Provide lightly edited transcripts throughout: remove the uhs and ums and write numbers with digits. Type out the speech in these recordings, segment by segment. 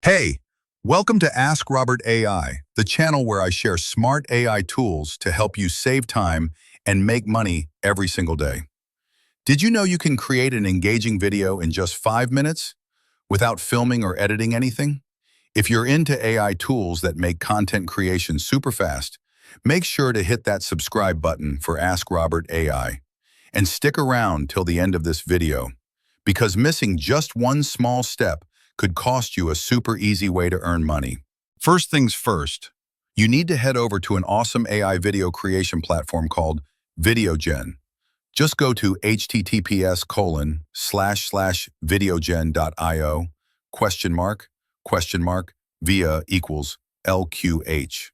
Hey, welcome to Ask Robert AI, the channel where I share smart AI tools to help you save time and make money every single day. Did you know you can create an engaging video in just 5 minutes without filming or editing anything? If you're into AI tools that make content creation super fast, make sure to hit that subscribe button for Ask Robert AI. And stick around till the end of this video, because missing just one small step could cost you a super easy way to earn money. First things first, you need to head over to an awesome AI video creation platform called VideoGen. Just go to https://videogen.io via equals LQH.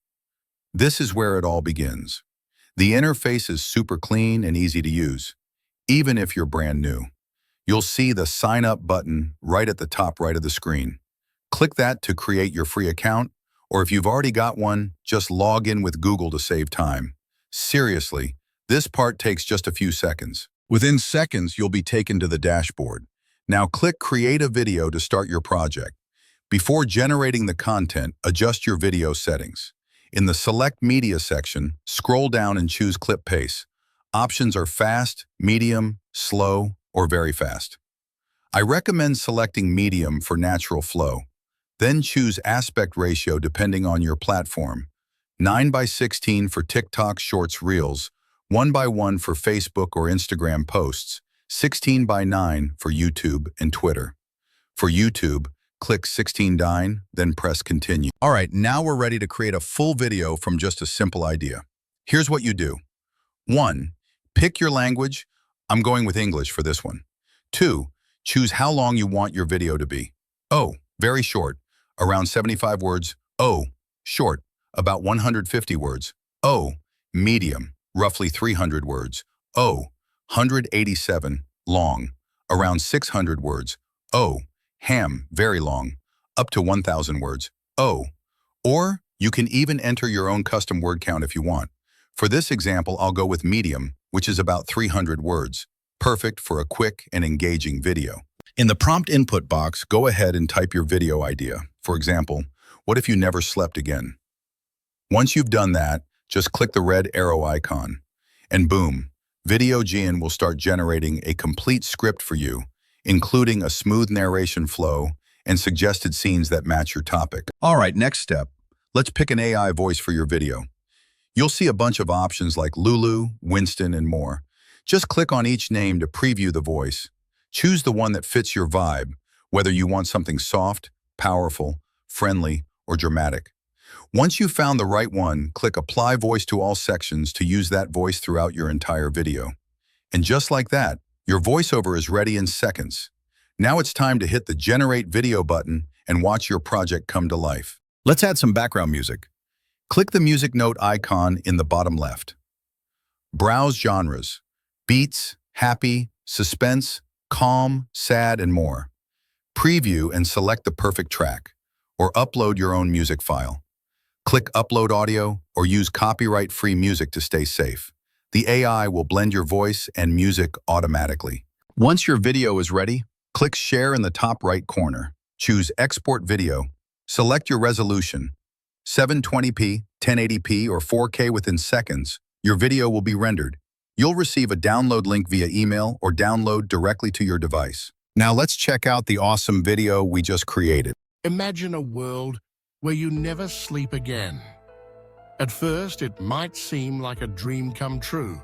This is where it all begins. The interface is super clean and easy to use, even if you're brand new. You'll see the Sign Up button right at the top right of the screen. Click that to create your free account, or if you've already got one, just log in with Google to save time. Seriously, this part takes just a few seconds. Within seconds, you'll be taken to the dashboard. Now click Create a Video to start your project. Before generating the content, adjust your video settings. In the Select Media section, scroll down and choose Clip Pace. Options are fast, medium, slow, or very fast. I recommend selecting medium for natural flow. Then choose aspect ratio depending on your platform. 9:16 for TikTok Shorts Reels, 1:1 for Facebook or Instagram posts, 16:9 for YouTube and Twitter. For YouTube, click 16:9, then press continue. All right, now we're ready to create a full video from just a simple idea. Here's what you do. 1. Pick your language. I'm going with English for this one. 2. Choose how long you want your video to be. O, very short, around 75 words. O, short, about 150 words. O, medium, roughly 300 words. O, 187, long, around 600 words. O, ham, very long, up to 1,000 words. O, or you can even enter your own custom word count if you want. For this example, I'll go with medium, which is about 300 words. Perfect for a quick and engaging video. In the prompt input box, go ahead and type your video idea. For example, what if you never slept again? Once you've done that, just click the red arrow icon, and boom, VideoGen will start generating a complete script for you, including a smooth narration flow and suggested scenes that match your topic. All right, next step. Let's pick an AI voice for your video. You'll see a bunch of options like Lulu, Winston, and more. Just click on each name to preview the voice. Choose the one that fits your vibe, whether you want something soft, powerful, friendly, or dramatic. Once you've found the right one, click Apply Voice to all sections to use that voice throughout your entire video. And just like that, your voiceover is ready in seconds. Now it's time to hit the Generate Video button and watch your project come to life. Let's add some background music. Click the music note icon in the bottom left. Browse genres: beats, happy, suspense, calm, sad, and more. Preview and select the perfect track, or upload your own music file. Click Upload Audio or use copyright-free music to stay safe. The AI will blend your voice and music automatically. Once your video is ready, click Share in the top right corner. Choose Export Video. Select your resolution. 720p, 1080p, or 4K within seconds. Your video will be rendered. You'll receive a download link via email or download directly to your device. Now let's check out the awesome video we just created. Imagine a world where you never sleep again. At first, it might seem like a dream come true.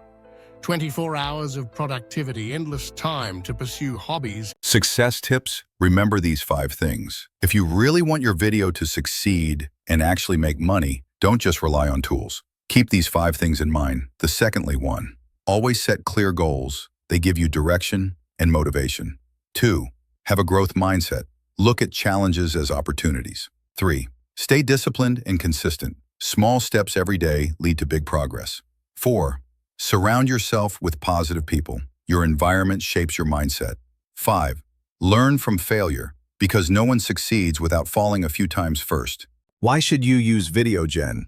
24 hours of productivity, endless time to pursue hobbies. Success tips: remember these 5 things. If you really want your video to succeed and actually make money, don't just rely on tools. Keep these 5 things in mind. The secondly one, always set clear goals. They give you direction and motivation. 2, have a growth mindset. Look at challenges as opportunities. 3, stay disciplined and consistent. Small steps every day lead to big progress. 4, surround yourself with positive people. Your environment shapes your mindset. 5, learn from failure, because no one succeeds without falling a few times first. Why should you use VideoGen?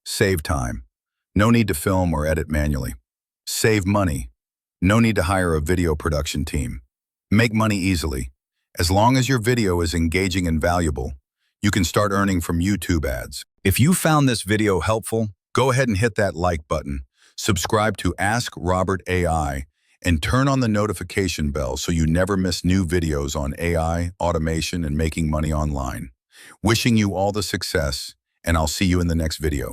Save time. No need to film or edit manually. Save money. No need to hire a video production team. Make money easily. As long as your video is engaging and valuable, You can start earning from YouTube ads. If you found this video helpful, go ahead and hit that like button, subscribe to Ask Robert AI, and turn on the notification bell so you never miss new videos on AI, automation, and making money online. Wishing you all the success, and I'll see you in the next video.